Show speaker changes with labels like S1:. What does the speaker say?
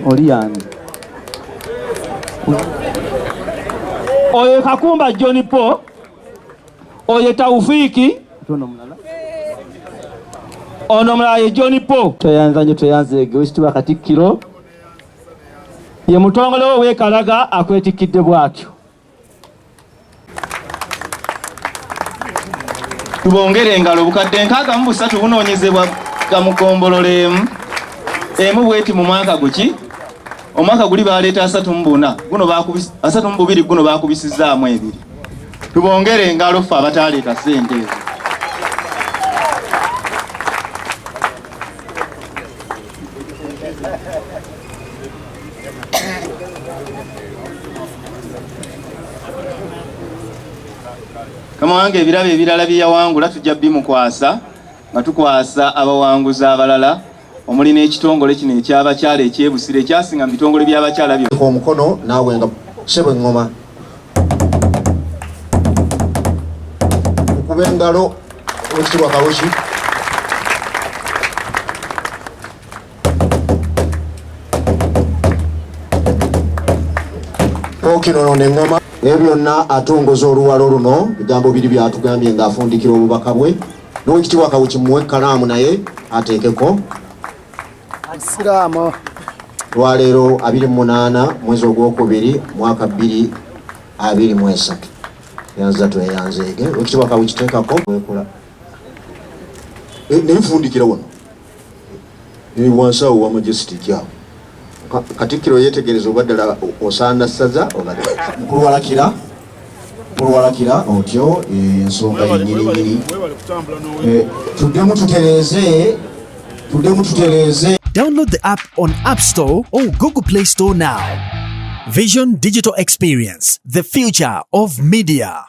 S1: Oliani oyo Kakumba John Paul oyo Taufiki ono mulaye John Paul toyanzanyo toyanzege wekitiibwa Katikkiro ye mutongole w'Ekalaga akwetikidde bwatyo.
S2: Tubongere engalo bukadde 63 bunoonyezebwa gamugombolola emu bweti mu mwaka guki omwaka guli baleeta 34 guno bakubisa 32 guno bakubisizaamu ebiri. Tubongere engalo ffe abataleeta ssente ezo. Kama wange ebirabo ebirala bye yawangula tujja bimukwasa nga tukwasa abawanguzi abalala omuli n'ekitongole kino ekyabakyala ekyebusire ekyasinga mu bitongole by'abakyala byo.
S3: Omukono naawe nga sebo engoma okuba engalo wekitibwa Kawoki. Okinono n'engoma ebyo byonna atongoza oluwalo luno bigambo biri byatugambye ng'afundikira obubaka bwe. N'owekitiibwa Kawoki muwe ekkalaamu naye ateekeko. Lwaleero 28 mwezi ogwokubiri mwaka 2023 yanza tweyanzeege wekitiibwa Kawoki teekako wekola nenfundikira wano wansawo wa majestic yawo Katikkiro yetegereza oba ddala osaana ssaza obadde pulwalakira otyo ensonga yennyininyini tuddemu tutereeze.
S4: Download the app on App Store or Google Play Store now. Vision Digital Experience, the future of media.